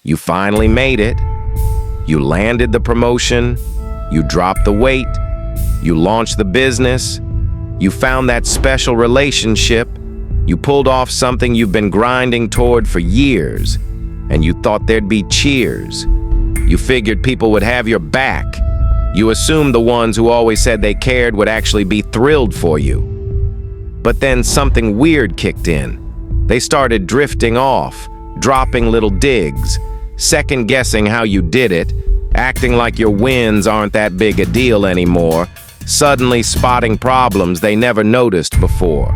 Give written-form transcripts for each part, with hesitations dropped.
You finally made it. You landed the promotion. You dropped the weight. You launched the business. You found that special relationship. You pulled off something you've been grinding toward for years, and you thought there'd be cheers. You figured people would have your back. You assumed the ones who always said they cared would actually be thrilled for you. But then something weird kicked in. They started drifting off, dropping little digs, second-guessing how you did it, acting like your wins aren't that big a deal anymore, suddenly spotting problems they never noticed before.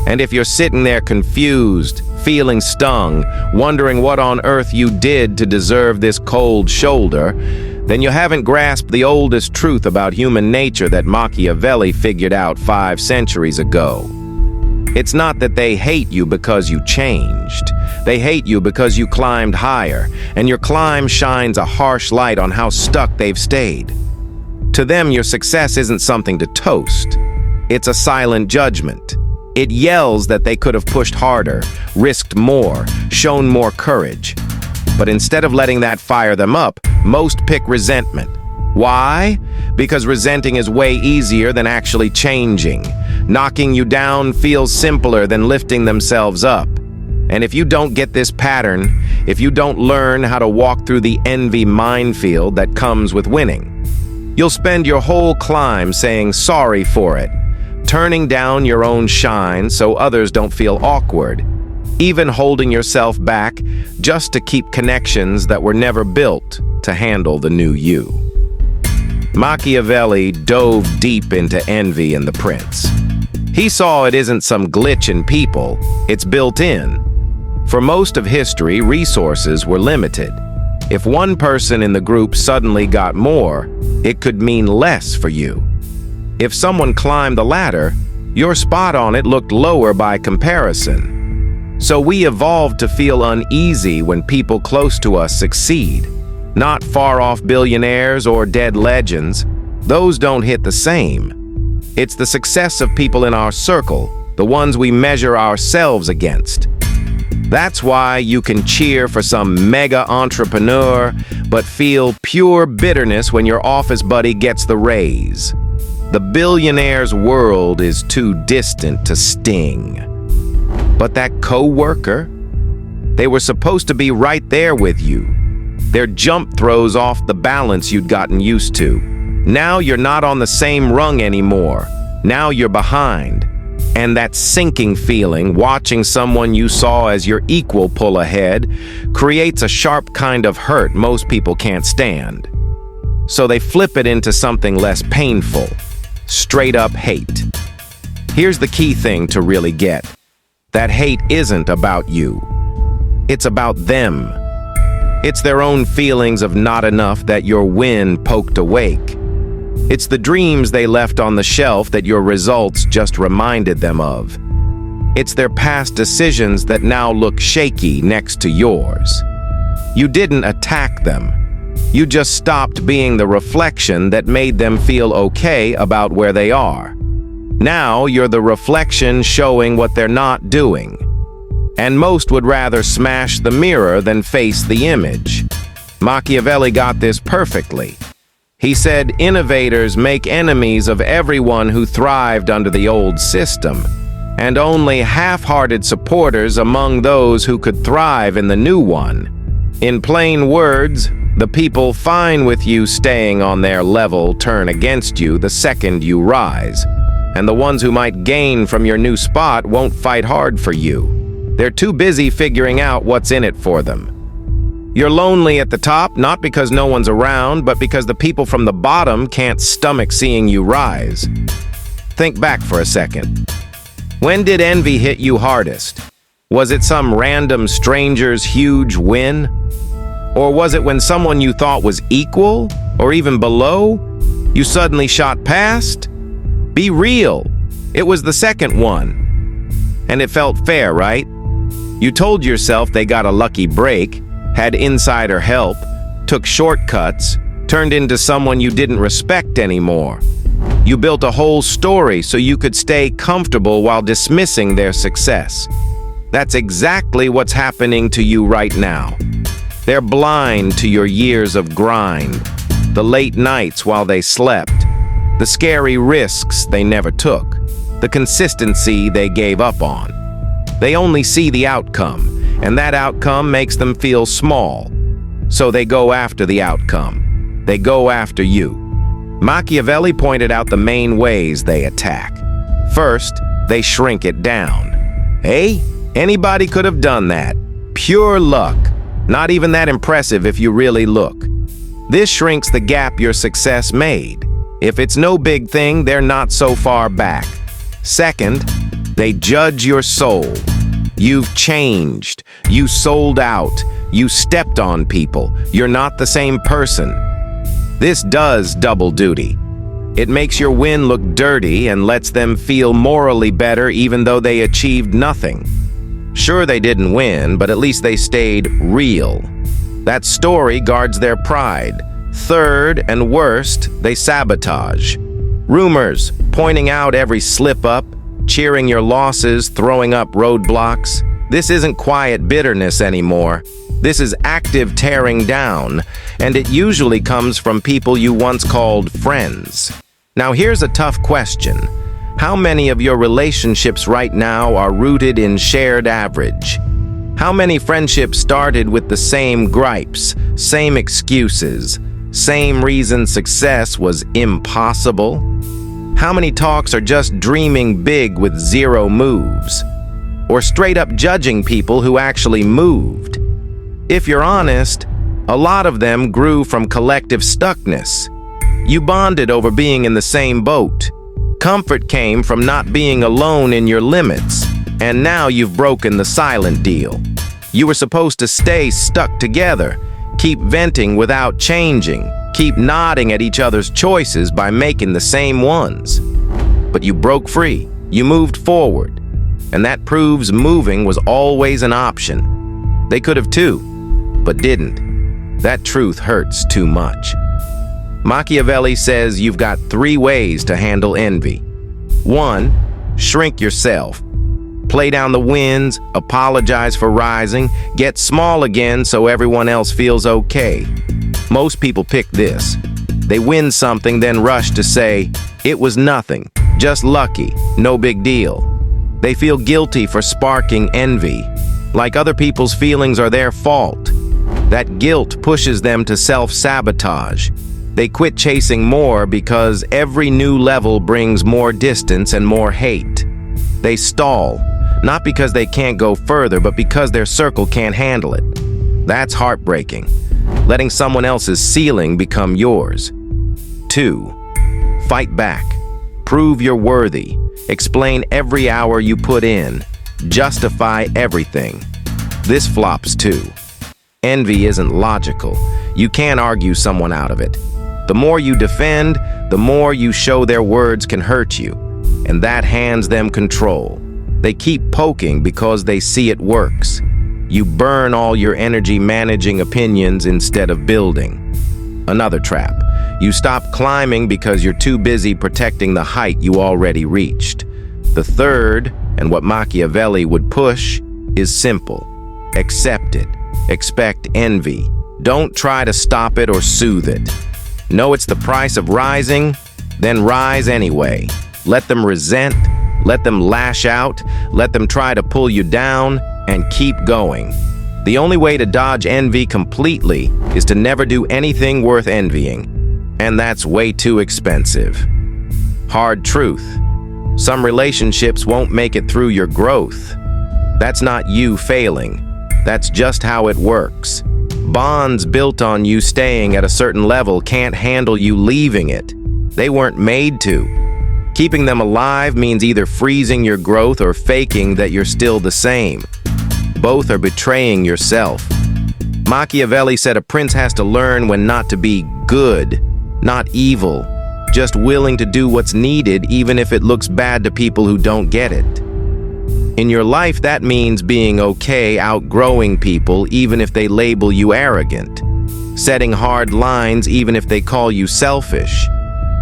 And if you're sitting there confused, feeling stung, wondering what on earth you did to deserve this cold shoulder, then you haven't grasped the oldest truth about human nature that Machiavelli figured out 5 centuries ago. It's not that they hate you because you changed. They hate you because you climbed higher, and your climb shines a harsh light on how stuck they've stayed. To them, your success isn't something to toast. It's a silent judgment. It yells that they could have pushed harder, risked more, shown more courage. But instead of letting that fire them up, most pick resentment. Why? Because resenting is way easier than actually changing. Knocking you down feels simpler than lifting themselves up. And if you don't get this pattern, if you don't learn how to walk through the envy minefield that comes with winning, you'll spend your whole climb saying sorry for it, turning down your own shine so others don't feel awkward, even holding yourself back just to keep connections that were never built to handle the new you. Machiavelli dove deep into envy in The Prince. He saw it isn't some glitch in people, it's built in. For most of history, resources were limited. If one person in the group suddenly got more, it could mean less for you. If someone climbed the ladder, your spot on it looked lower by comparison. So we evolved to feel uneasy when people close to us succeed. Not far-off billionaires or dead legends. Those don't hit the same. It's the success of people in our circle, the ones we measure ourselves against. That's why you can cheer for some mega entrepreneur, but feel pure bitterness when your office buddy gets the raise. The billionaire's world is too distant to sting. But that co-worker, they were supposed to be right there with you. Their jump throws off the balance you'd gotten used to. Now you're not on the same rung anymore. Now you're behind. And that sinking feeling, watching someone you saw as your equal pull ahead, creates a sharp kind of hurt most people can't stand. So they flip it into something less painful. Straight up hate. Here's the key thing to really get. That hate isn't about you. It's about them. It's their own feelings of not enough that your win poked awake. It's the dreams they left on the shelf that your results just reminded them of. It's their past decisions that now look shaky next to yours. You didn't attack them. You just stopped being the reflection that made them feel okay about where they are. Now you're the reflection showing what they're not doing. And most would rather smash the mirror than face the image. Machiavelli got this perfectly. He said innovators make enemies of everyone who thrived under the old system, and only half-hearted supporters among those who could thrive in the new one. In plain words, the people fine with you staying on their level turn against you the second you rise, and the ones who might gain from your new spot won't fight hard for you. They're too busy figuring out what's in it for them. You're lonely at the top, not because no one's around, but because the people from the bottom can't stomach seeing you rise. Think back for a second. When did envy hit you hardest? Was it some random stranger's huge win? Or was it when someone you thought was equal, or even below, you suddenly shot past? Be real. It was the second one. And it felt fair, right? You told yourself they got a lucky break, had insider help, took shortcuts, turned into someone you didn't respect anymore. You built a whole story so you could stay comfortable while dismissing their success. That's exactly what's happening to you right now. They're blind to your years of grind, the late nights while they slept, the scary risks they never took, the consistency they gave up on. They only see the outcome, and that outcome makes them feel small. So they go after the outcome. They go after you. Machiavelli pointed out the main ways they attack. First, they shrink it down. Hey, anybody could have done that. Pure luck. Not even that impressive if you really look. This shrinks the gap your success made. If it's no big thing, they're not so far back. Second, they judge your soul. You've changed. You sold out. You stepped on people. You're not the same person. This does double duty. It makes your win look dirty and lets them feel morally better even though they achieved nothing. Sure, they didn't win, but at least they stayed real. That story guards their pride. Third, and worst, they sabotage. Rumors, pointing out every slip-up, cheering your losses, throwing up roadblocks. This isn't quiet bitterness anymore. This is active tearing down, and it usually comes from people you once called friends. Now here's a tough question. How many of your relationships right now are rooted in shared average? How many friendships started with the same gripes, same excuses, same reason success was impossible? How many talks are just dreaming big with zero moves? Or straight up judging people who actually moved? If you're honest, a lot of them grew from collective stuckness. You bonded over being in the same boat. Comfort came from not being alone in your limits, and now you've broken the silent deal. You were supposed to stay stuck together, keep venting without changing, keep nodding at each other's choices by making the same ones. But you broke free, you moved forward, and that proves moving was always an option. They could have too, but didn't. That truth hurts too much. Machiavelli says you've got 3 ways to handle envy. 1, shrink yourself. Play down the wins, apologize for rising, get small again so everyone else feels okay. Most people pick this. They win something, then rush to say, it was nothing, just lucky, no big deal. They feel guilty for sparking envy, like other people's feelings are their fault. That guilt pushes them to self-sabotage. They quit chasing more because every new level brings more distance and more hate. They stall, not because they can't go further, but because their circle can't handle it. That's heartbreaking, letting someone else's ceiling become yours. 2, fight back. Prove you're worthy. Explain every hour you put in. Justify everything. This flops too. Envy isn't logical. You can't argue someone out of it. The more you defend, the more you show their words can hurt you, and that hands them control. They keep poking because they see it works. You burn all your energy managing opinions instead of building. Another trap. You stop climbing because you're too busy protecting the height you already reached. The third, and what Machiavelli would push, is simple. Accept it. Expect envy. Don't try to stop it or soothe it. Know it's the price of rising, then rise anyway. Let them resent, let them lash out, let them try to pull you down, and keep going. The only way to dodge envy completely is to never do anything worth envying, and that's way too expensive. Hard truth. Some relationships won't make it through your growth. That's not you failing. That's just how it works. Bonds built on you staying at a certain level can't handle you leaving it. They weren't made to. Keeping them alive means either freezing your growth or faking that you're still the same. Both are betraying yourself. Machiavelli said a prince has to learn when not to be good, not evil, just willing to do what's needed even if it looks bad to people who don't get it. In your life, that means being okay outgrowing people even if they label you arrogant, setting hard lines even if they call you selfish,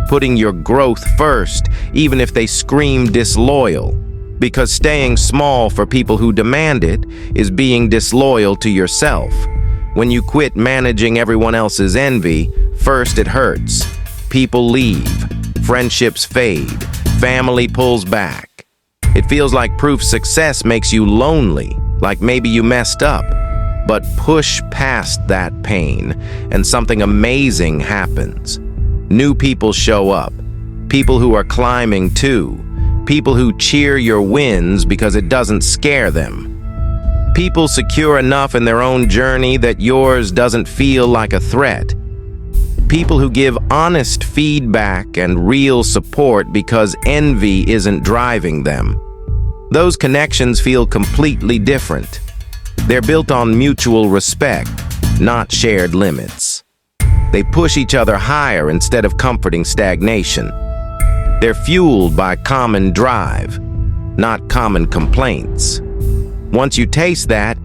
putting your growth first even if they scream disloyal, because staying small for people who demand it is being disloyal to yourself. When you quit managing everyone else's envy, first it hurts. People leave, friendships fade, family pulls back. It feels like proof success makes you lonely, like maybe you messed up. But push past that pain, and something amazing happens. New people show up, people who are climbing too, people who cheer your wins because it doesn't scare them. People secure enough in their own journey that yours doesn't feel like a threat. People who give honest feedback and real support because envy isn't driving them. Those connections feel completely different. They're built on mutual respect, not shared limits. They push each other higher instead of comforting stagnation. They're fueled by common drive, not common complaints. Once you taste that,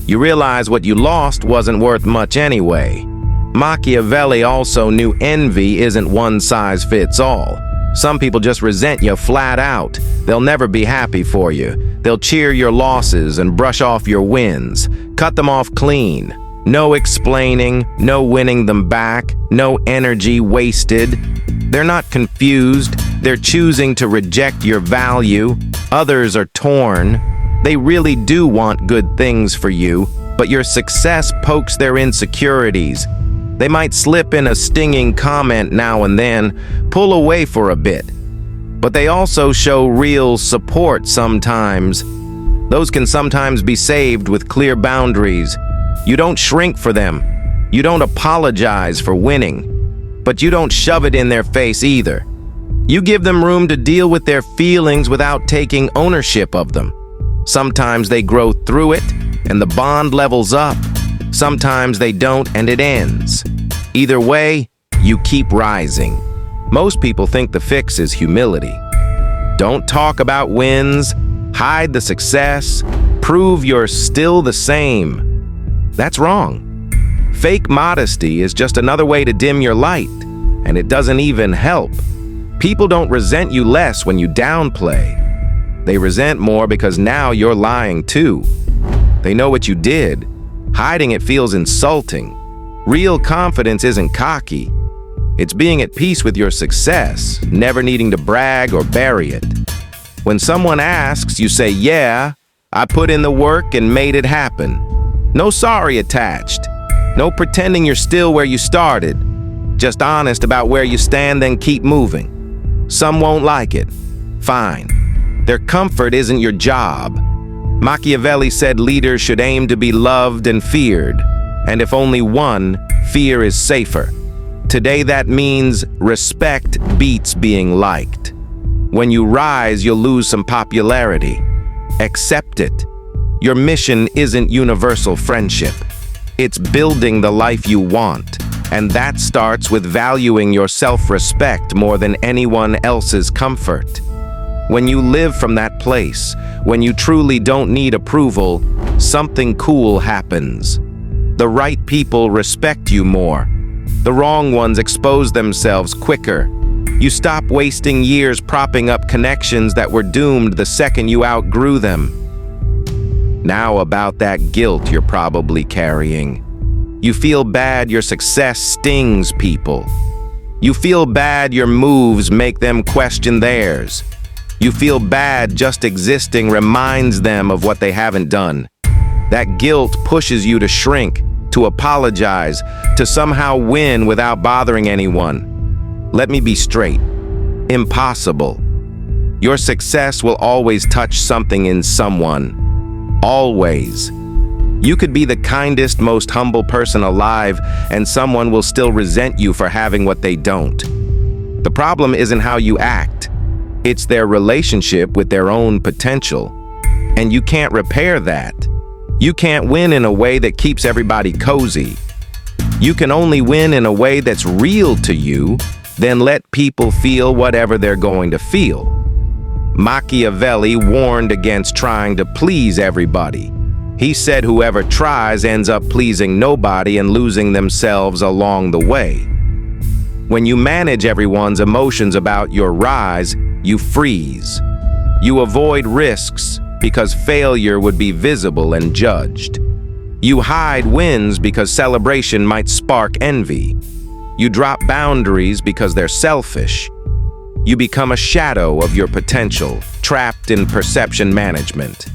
you realize what you lost wasn't worth much anyway. Machiavelli also knew envy isn't one size fits all. Some people just resent you flat out. They'll never be happy for you. They'll cheer your losses and brush off your wins. Cut them off clean. No explaining, no winning them back, no energy wasted. They're not confused. They're choosing to reject your value. Others are torn. They really do want good things for you, but your success pokes their insecurities. They might slip in a stinging comment now and then, pull away for a bit. But they also show real support sometimes. Those can sometimes be saved with clear boundaries. You don't shrink for them. You don't apologize for winning. But you don't shove it in their face either. You give them room to deal with their feelings without taking ownership of them. Sometimes they grow through it, and the bond levels up. Sometimes they don't, and it ends. Either way, you keep rising. Most people think the fix is humility. Don't talk about wins, hide the success, prove you're still the same. That's wrong. Fake modesty is just another way to dim your light, and it doesn't even help. People don't resent you less when you downplay. They resent more because now you're lying too. They know what you did. Hiding it feels insulting. Real confidence isn't cocky. It's being at peace with your success, never needing to brag or bury it. When someone asks, you say, "Yeah, I put in the work and made it happen." No sorry attached. No pretending you're still where you started. Just honest about where you stand, then keep moving. Some won't like it. Fine. Their comfort isn't your job. Machiavelli said leaders should aim to be loved and feared, and if only one, fear is safer. Today that means respect beats being liked. When you rise, you'll lose some popularity. Accept it. Your mission isn't universal friendship. It's building the life you want, and that starts with valuing your self-respect more than anyone else's comfort. When you live from that place, when you truly don't need approval, something cool happens. The right people respect you more. The wrong ones expose themselves quicker. You stop wasting years propping up connections that were doomed the second you outgrew them. Now about that guilt you're probably carrying. You feel bad your success stings people. You feel bad your moves make them question theirs. You feel bad just existing reminds them of what they haven't done. That guilt pushes you to shrink, to apologize, to somehow win without bothering anyone. Let me be straight. Impossible. Your success will always touch something in someone. Always. You could be the kindest, most humble person alive, and someone will still resent you for having what they don't. The problem isn't how you act. It's their relationship with their own potential. And you can't repair that. You can't win in a way that keeps everybody cozy. You can only win in a way that's real to you, then let people feel whatever they're going to feel. Machiavelli warned against trying to please everybody. He said whoever tries ends up pleasing nobody and losing themselves along the way. When you manage everyone's emotions about your rise, you freeze. You avoid risks because failure would be visible and judged. You hide wins because celebration might spark envy. You drop boundaries because they're selfish. You become a shadow of your potential, trapped in perception management.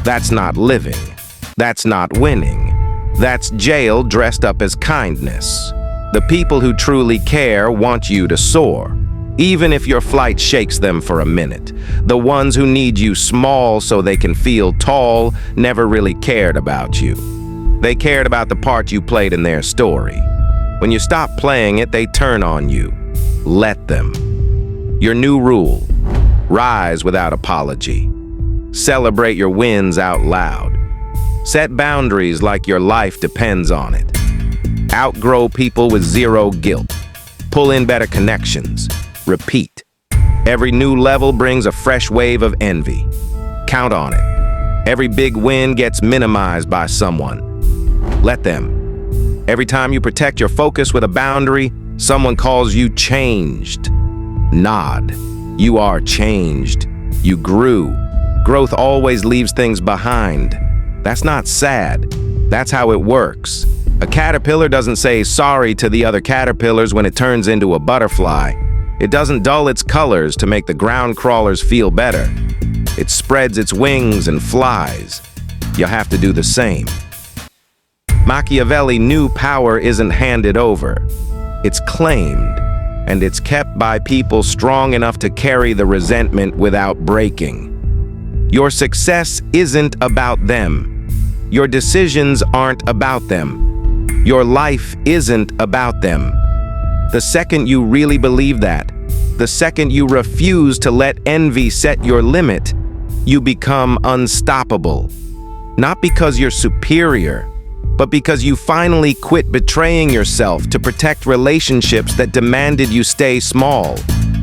That's not living. That's not winning. That's jail dressed up as kindness. The people who truly care want you to soar, even if your flight shakes them for a minute. The ones who need you small so they can feel tall never really cared about you. They cared about the part you played in their story. When you stop playing it, they turn on you. Let them. Your new rule: rise without apology. Celebrate your wins out loud. Set boundaries like your life depends on it. Outgrow people with zero guilt. Pull in better connections. Repeat. Every new level brings a fresh wave of envy. Count on it. Every big win gets minimized by someone. Let them. Every time you protect your focus with a boundary, someone calls you changed. Nod. You are changed. You grew. Growth always leaves things behind. That's not sad. That's how it works. A caterpillar doesn't say sorry to the other caterpillars when it turns into a butterfly. It doesn't dull its colors to make the ground crawlers feel better. It spreads its wings and flies. You'll have to do the same. Machiavelli knew power isn't handed over. It's claimed, and it's kept by people strong enough to carry the resentment without breaking. Your success isn't about them. Your decisions aren't about them. Your life isn't about them. The second you really believe that, the second you refuse to let envy set your limit, you become unstoppable. Not because you're superior, but because you finally quit betraying yourself to protect relationships that demanded you stay small.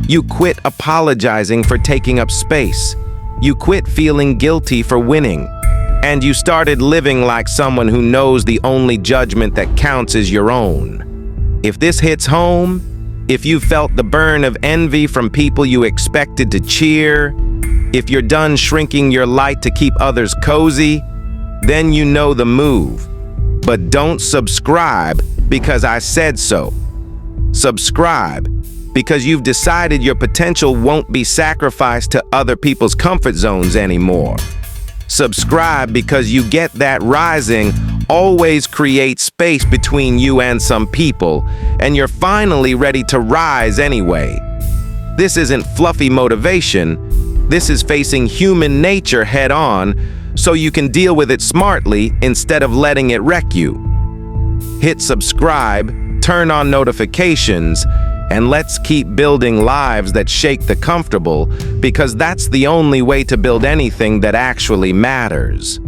You quit apologizing for taking up space. You quit feeling guilty for winning. And you started living like someone who knows the only judgment that counts is your own. If this hits home, if you felt the burn of envy from people you expected to cheer, if you're done shrinking your light to keep others cozy, then you know the move. But don't subscribe because I said so. Subscribe because you've decided your potential won't be sacrificed to other people's comfort zones anymore. Subscribe because you get that rising always creates space between you and some people, and you're finally ready to rise anyway. This isn't fluffy motivation. This is facing human nature head on so you can deal with it smartly instead of letting it wreck you. Hit subscribe, turn on notifications, and let's keep building lives that shake the comfortable, because that's the only way to build anything that actually matters.